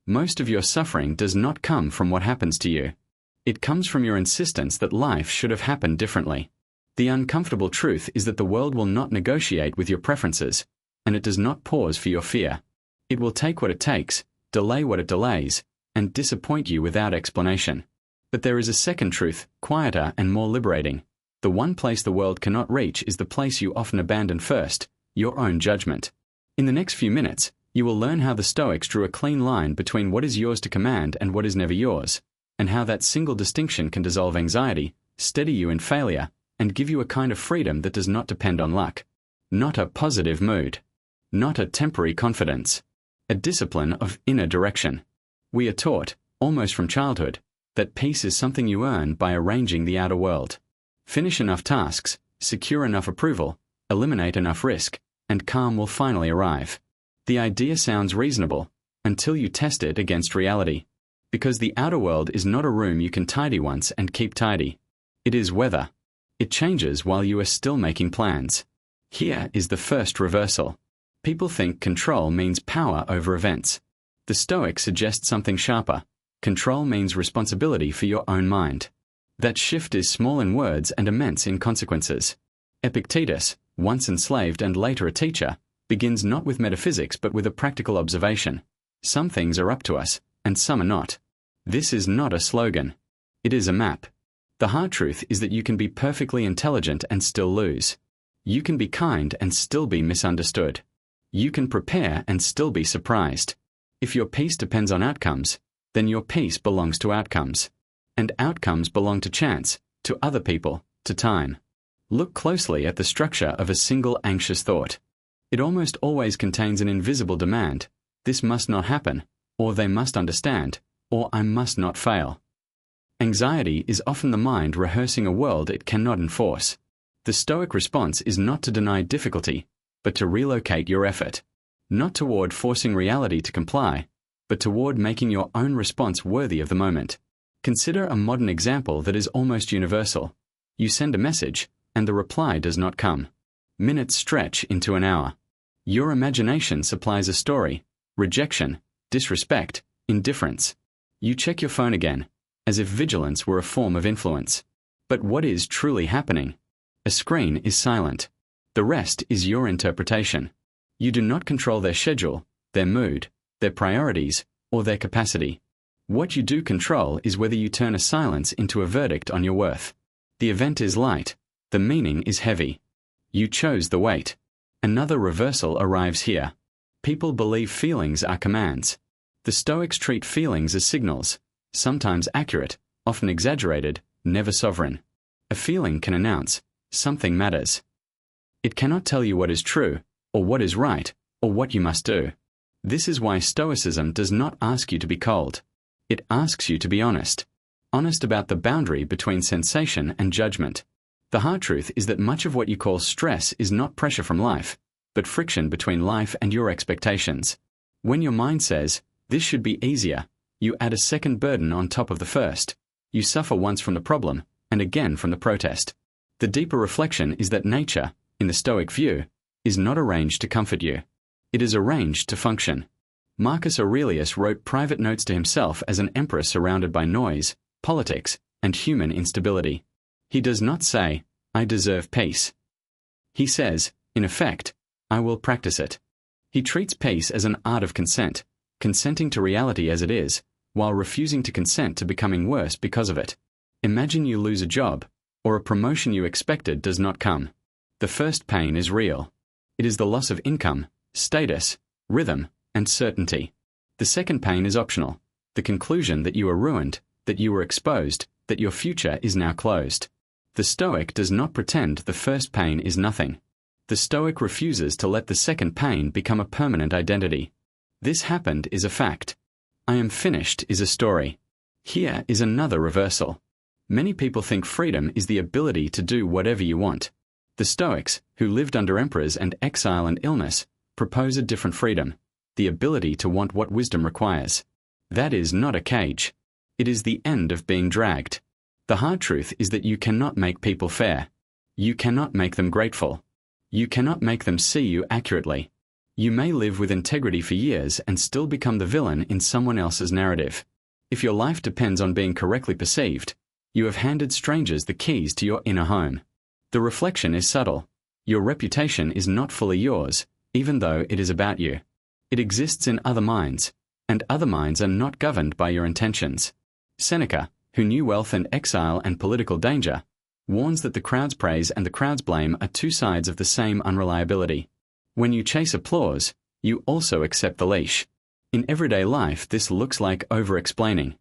Most of your suffering does not come from what happens to you. It comes from your insistence that life should have happened differently. The uncomfortable truth is that the world will not negotiate with your preferences, and it does not pause for your fear. It will take what it takes, delay what it delays, and disappoint you without explanation. But there is a second truth, quieter and more liberating. The one place the world cannot reach is the place you often abandon first, your own judgment. In the next few minutes, you will learn how the Stoics drew a clean line between what is yours to command and what is never yours, and how that single distinction can dissolve anxiety, steady you in failure, and give you a kind of freedom that does not depend on luck. Not a positive mood. Not a temporary confidence. A discipline of inner direction. We are taught, almost from childhood, that peace is something you earn by arranging the outer world. Finish enough tasks, secure enough approval, eliminate enough risk, and calm will finally arrive. The idea sounds reasonable, until you test it against reality. Because the outer world is not a room you can tidy once and keep tidy. It is weather. It changes while you are still making plans. Here is the first reversal. People think control means power over events. The Stoics suggest something sharper. Control means responsibility for your own mind. That shift is small in words and immense in consequences. Epictetus, once enslaved and later a teacher, begins not with metaphysics but with a practical observation. Some things are up to us, and some are not. This is not a slogan. It is a map. The hard truth is that you can be perfectly intelligent and still lose. You can be kind and still be misunderstood. You can prepare and still be surprised. If your peace depends on outcomes, then your peace belongs to outcomes. And outcomes belong to chance, to other people, to time. Look closely at the structure of a single anxious thought. It almost always contains an invisible demand. This must not happen, or they must understand, or I must not fail. Anxiety is often the mind rehearsing a world it cannot enforce. The Stoic response is not to deny difficulty, but to relocate your effort. Not toward forcing reality to comply, but toward making your own response worthy of the moment. Consider a modern example that is almost universal. You send a message, and the reply does not come. Minutes stretch into an hour. Your imagination supplies a story: rejection, disrespect, indifference. You check your phone again, as if vigilance were a form of influence. But what is truly happening? A screen is silent. The rest is your interpretation. You do not control their schedule, their mood, their priorities, or their capacity. What you do control is whether you turn a silence into a verdict on your worth. The event is light. The meaning is heavy. You chose the weight. Another reversal arrives here. People believe feelings are commands. The Stoics treat feelings as signals, sometimes accurate, often exaggerated, never sovereign. A feeling can announce, something matters. It cannot tell you what is true, or what is right, or what you must do. This is why Stoicism does not ask you to be cold. It asks you to be honest. Honest about the boundary between sensation and judgment. The hard truth is that much of what you call stress is not pressure from life, but friction between life and your expectations. When your mind says, this should be easier, you add a second burden on top of the first. You suffer once from the problem, and again from the protest. The deeper reflection is that nature, in the Stoic view, is not arranged to comfort you. It is arranged to function. Marcus Aurelius wrote private notes to himself as an emperor surrounded by noise, politics, and human instability. He does not say, I deserve peace. He says, in effect, I will practice it. He treats peace as an art of consent, consenting to reality as it is, while refusing to consent to becoming worse because of it. Imagine you lose a job, or a promotion you expected does not come. The first pain is real. It is the loss of income, status, rhythm, and certainty. The second pain is optional, the conclusion that you are ruined, that you were exposed, that your future is now closed. The Stoic does not pretend the first pain is nothing. The Stoic refuses to let the second pain become a permanent identity. This happened is a fact. I am finished is a story. Here is another reversal. Many people think freedom is the ability to do whatever you want. The Stoics, who lived under emperors and exile and illness, propose a different freedom, the ability to want what wisdom requires. That is not a cage. It is the end of being dragged. The hard truth is that you cannot make people fair. You cannot make them grateful. You cannot make them see you accurately. You may live with integrity for years and still become the villain in someone else's narrative. If your life depends on being correctly perceived, you have handed strangers the keys to your inner home. The reflection is subtle. Your reputation is not fully yours, even though it is about you. It exists in other minds, and other minds are not governed by your intentions. Seneca, who knew wealth and exile and political danger, warns that the crowd's praise and the crowd's blame are two sides of the same unreliability. When you chase applause, you also accept the leash. In everyday life, this looks like over-explaining.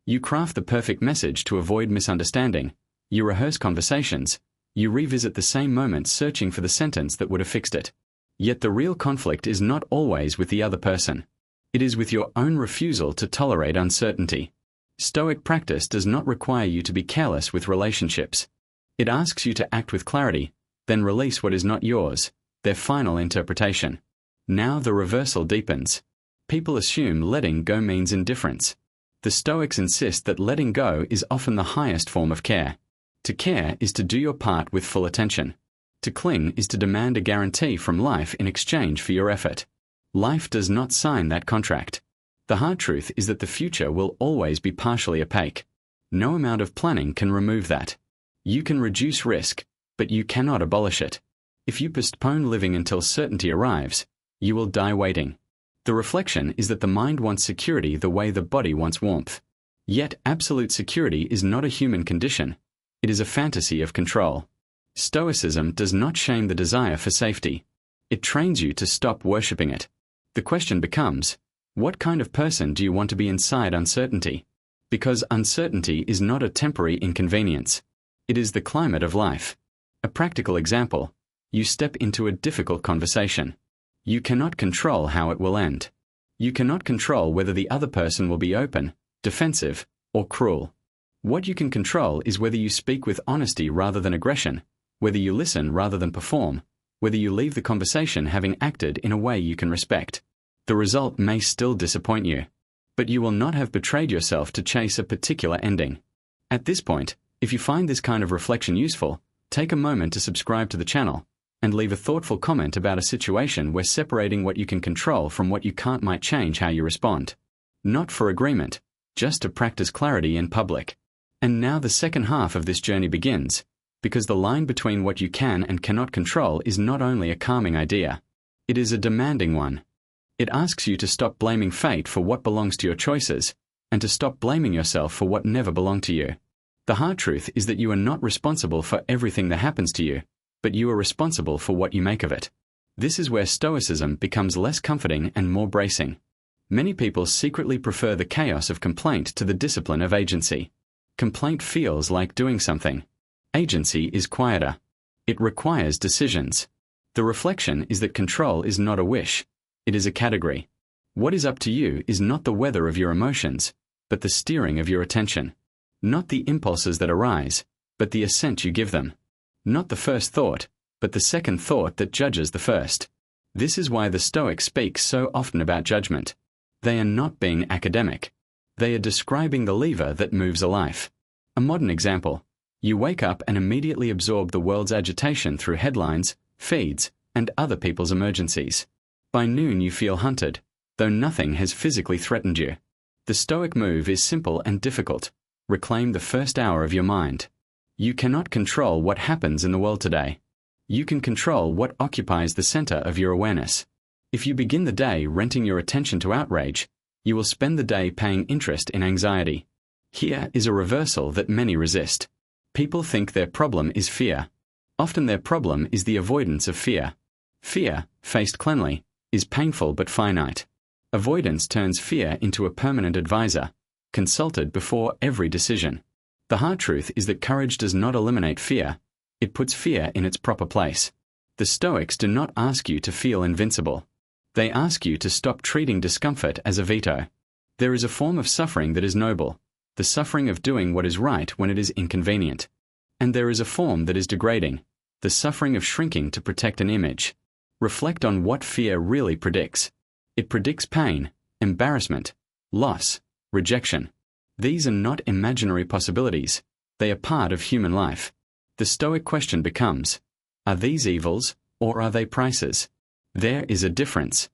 You craft the perfect message to avoid misunderstanding. You rehearse conversations. You revisit the same moment searching for the sentence that would have fixed it. Yet the real conflict is not always with the other person. It is with your own refusal to tolerate uncertainty. Stoic practice does not require you to be careless with relationships. It asks you to act with clarity, then release what is not yours, their final interpretation. Now the reversal deepens. People assume letting go means indifference. The Stoics insist that letting go is often the highest form of care. To care is to do your part with full attention. To cling is to demand a guarantee from life in exchange for your effort. Life does not sign that contract. The hard truth is that the future will always be partially opaque. No amount of planning can remove that. You can reduce risk, but you cannot abolish it. If you postpone living until certainty arrives, you will die waiting. The reflection is that the mind wants security the way the body wants warmth. Yet absolute security is not a human condition. It is a fantasy of control. Stoicism does not shame the desire for safety. It trains you to stop worshipping it. The question becomes, what kind of person do you want to be inside uncertainty? Because uncertainty is not a temporary inconvenience. It is the climate of life. A practical example: you step into a difficult conversation. You cannot control how it will end. You cannot control whether the other person will be open, defensive, or cruel. What you can control is whether you speak with honesty rather than aggression, whether you listen rather than perform, whether you leave the conversation having acted in a way you can respect. The result may still disappoint you, but you will not have betrayed yourself to chase a particular ending. At this point, if you find this kind of reflection useful, take a moment to subscribe to the channel and leave a thoughtful comment about a situation where separating what you can control from what you can't might change how you respond. Not for agreement, just to practice clarity in public. And now the second half of this journey begins, because the line between what you can and cannot control is not only a calming idea, it is a demanding one. It asks you to stop blaming fate for what belongs to your choices, and to stop blaming yourself for what never belonged to you. The hard truth is that you are not responsible for everything that happens to you, but you are responsible for what you make of it. This is where Stoicism becomes less comforting and more bracing. Many people secretly prefer the chaos of complaint to the discipline of agency. Complaint feels like doing something. Agency is quieter. It requires decisions. The reflection is that control is not a wish. It is a category. What is up to you is not the weather of your emotions, but the steering of your attention. Not the impulses that arise, but the assent you give them. Not the first thought, but the second thought that judges the first. This is why the Stoics speak so often about judgment. They are not being academic. They are describing the lever that moves a life. A modern example: you wake up and immediately absorb the world's agitation through headlines, feeds, and other people's emergencies. By noon you feel hunted, though nothing has physically threatened you. The Stoic move is simple and difficult. Reclaim the first hour of your mind. You cannot control what happens in the world today. You can control what occupies the center of your awareness. If you begin the day renting your attention to outrage, you will spend the day paying interest in anxiety. Here is a reversal that many resist. People think their problem is fear. Often their problem is the avoidance of fear. Fear, faced cleanly, is painful but finite. Avoidance turns fear into a permanent advisor, consulted before every decision. The hard truth is that courage does not eliminate fear. It puts fear in its proper place. The Stoics do not ask you to feel invincible. They ask you to stop treating discomfort as a veto. There is a form of suffering that is noble, the suffering of doing what is right when it is inconvenient. And there is a form that is degrading, the suffering of shrinking to protect an image. Reflect on what fear really predicts. It predicts pain, embarrassment, loss, rejection. These are not imaginary possibilities. They are part of human life. The Stoic question becomes, are these evils, or are they prices? There is a difference.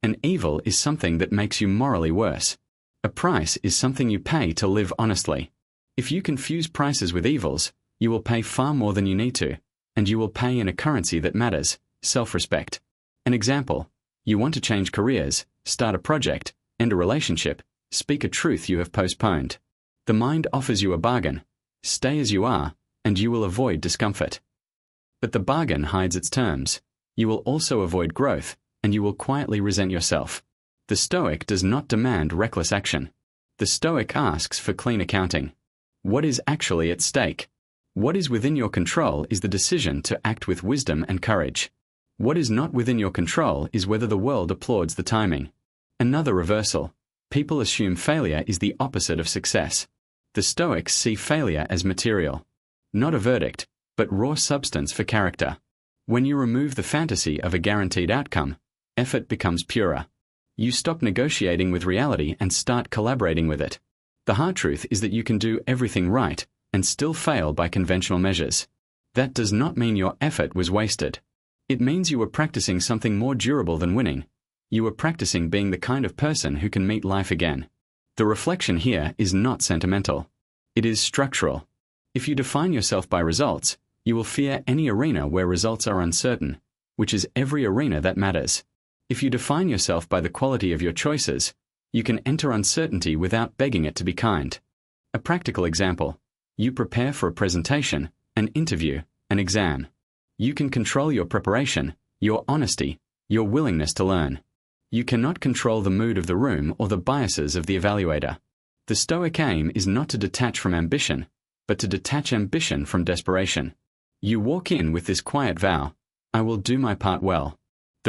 An evil is something that makes you morally worse. A price is something you pay to live honestly. If you confuse prices with evils, you will pay far more than you need to, and you will pay in a currency that matters, self-respect. An example: you want to change careers, start a project, end a relationship, speak a truth you have postponed. The mind offers you a bargain: stay as you are, and you will avoid discomfort. But the bargain hides its terms. You will also avoid growth, and you will quietly resent yourself. The Stoic does not demand reckless action. The Stoic asks for clean accounting. What is actually at stake? What is within your control is the decision to act with wisdom and courage. What is not within your control is whether the world applauds the timing. Another reversal: people assume failure is the opposite of success. The Stoics see failure as material. Not a verdict, but raw substance for character. When you remove the fantasy of a guaranteed outcome, effort becomes purer. You stop negotiating with reality and start collaborating with it. The hard truth is that you can do everything right and still fail by conventional measures. That does not mean your effort was wasted. It means you were practicing something more durable than winning. You were practicing being the kind of person who can meet life again. The reflection here is not sentimental. It is structural. If you define yourself by results, you will fear any arena where results are uncertain, which is every arena that matters. If you define yourself by the quality of your choices, you can enter uncertainty without begging it to be kind. A practical example: you prepare for a presentation, an interview, an exam. You can control your preparation, your honesty, your willingness to learn. You cannot control the mood of the room or the biases of the evaluator. The Stoic aim is not to detach from ambition, but to detach ambition from desperation. You walk in with this quiet vow: I will do my part well.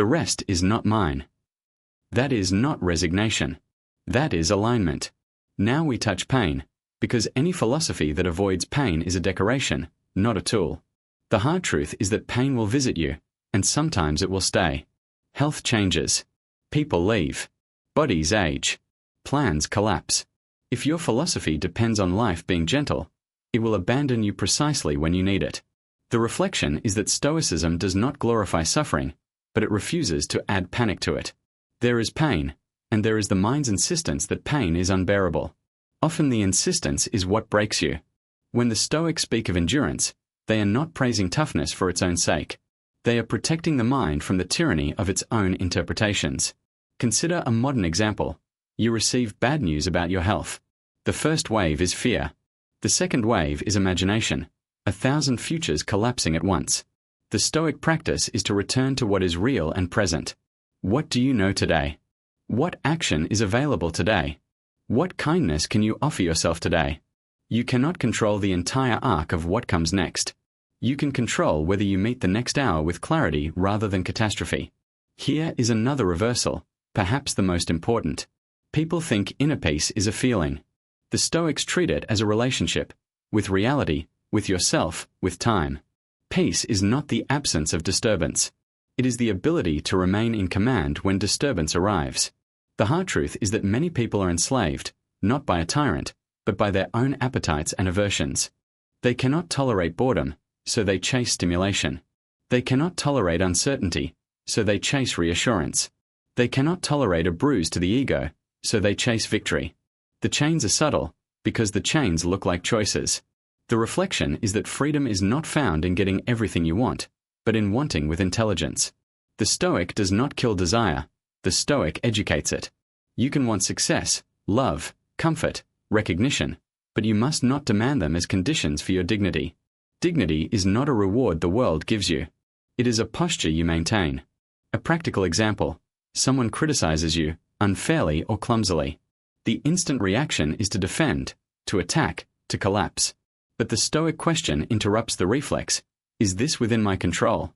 The rest is not mine. That is not resignation. That is alignment. Now we touch pain, because any philosophy that avoids pain is a decoration, not a tool. The hard truth is that pain will visit you, and sometimes it will stay. Health changes. People leave. Bodies age. Plans collapse. If your philosophy depends on life being gentle, it will abandon you precisely when you need it. The reflection is that Stoicism does not glorify suffering, but it refuses to add panic to it. There is pain, and there is the mind's insistence that pain is unbearable. Often the insistence is what breaks you. When the Stoics speak of endurance, they are not praising toughness for its own sake. They are protecting the mind from the tyranny of its own interpretations. Consider a modern example. You receive bad news about your health. The first wave is fear. The second wave is imagination, 1,000 futures collapsing at once. The Stoic practice is to return to what is real and present. What do you know today? What action is available today? What kindness can you offer yourself today? You cannot control the entire arc of what comes next. You can control whether you meet the next hour with clarity rather than catastrophe. Here is another reversal, perhaps the most important. People think inner peace is a feeling. The Stoics treat it as a relationship, with reality, with yourself, with time. Peace is not the absence of disturbance. It is the ability to remain in command when disturbance arrives. The hard truth is that many people are enslaved, not by a tyrant, but by their own appetites and aversions. They cannot tolerate boredom, so they chase stimulation. They cannot tolerate uncertainty, so they chase reassurance. They cannot tolerate a bruise to the ego, so they chase victory. The chains are subtle, because the chains look like choices. The reflection is that freedom is not found in getting everything you want, but in wanting with intelligence. The Stoic does not kill desire. The Stoic educates it. You can want success, love, comfort, recognition, but you must not demand them as conditions for your dignity. Dignity is not a reward the world gives you. It is a posture you maintain. A practical example: someone criticizes you, unfairly or clumsily. The instant reaction is to defend, to attack, to collapse. But the Stoic question interrupts the reflex: is this within my control?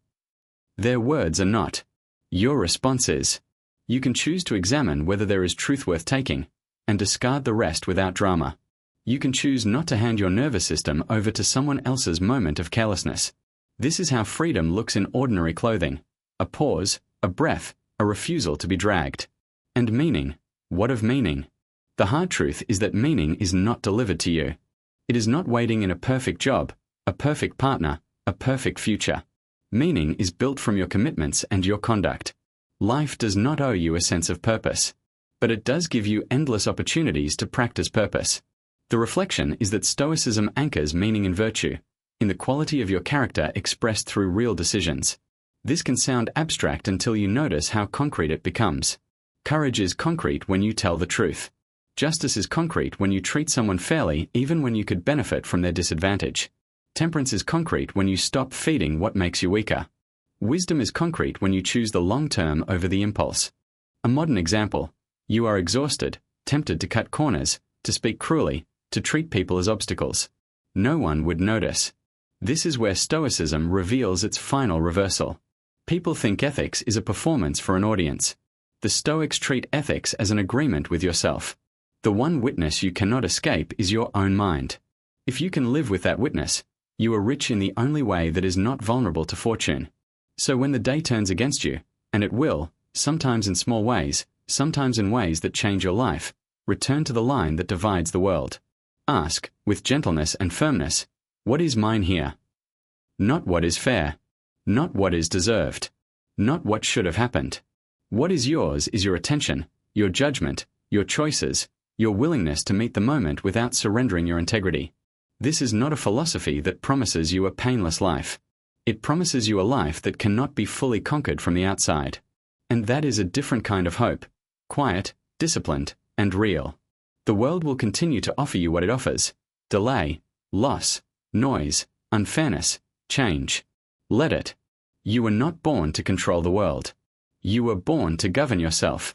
Their words are not. Your response is. You can choose to examine whether there is truth worth taking, and discard the rest without drama. You can choose not to hand your nervous system over to someone else's moment of carelessness. This is how freedom looks in ordinary clothing: a pause, a breath, a refusal to be dragged. And meaning? What of meaning? The hard truth is that meaning is not delivered to you. It is not waiting in a perfect job, a perfect partner, a perfect future. Meaning is built from your commitments and your conduct. Life does not owe you a sense of purpose, but it does give you endless opportunities to practice purpose. The reflection is that Stoicism anchors meaning in virtue, in the quality of your character expressed through real decisions. This can sound abstract until you notice how concrete it becomes. Courage is concrete when you tell the truth. Justice is concrete when you treat someone fairly even when you could benefit from their disadvantage. Temperance is concrete when you stop feeding what makes you weaker. Wisdom is concrete when you choose the long term over the impulse. A modern example: you are exhausted, tempted to cut corners, to speak cruelly, to treat people as obstacles. No one would notice. This is where Stoicism reveals its final reversal. People think ethics is a performance for an audience. The Stoics treat ethics as an agreement with yourself. The one witness you cannot escape is your own mind. If you can live with that witness, you are rich in the only way that is not vulnerable to fortune. So when the day turns against you, and it will, sometimes in small ways, sometimes in ways that change your life, return to the line that divides the world. Ask, with gentleness and firmness, what is mine here? Not what is fair. Not what is deserved. Not what should have happened. What is yours is your attention, your judgment, your choices, your willingness to meet the moment without surrendering your integrity. This is not a philosophy that promises you a painless life. It promises you a life that cannot be fully conquered from the outside. And that is a different kind of hope, quiet, disciplined, and real. The world will continue to offer you what it offers: delay, loss, noise, unfairness, change. Let it. You were not born to control the world. You were born to govern yourself.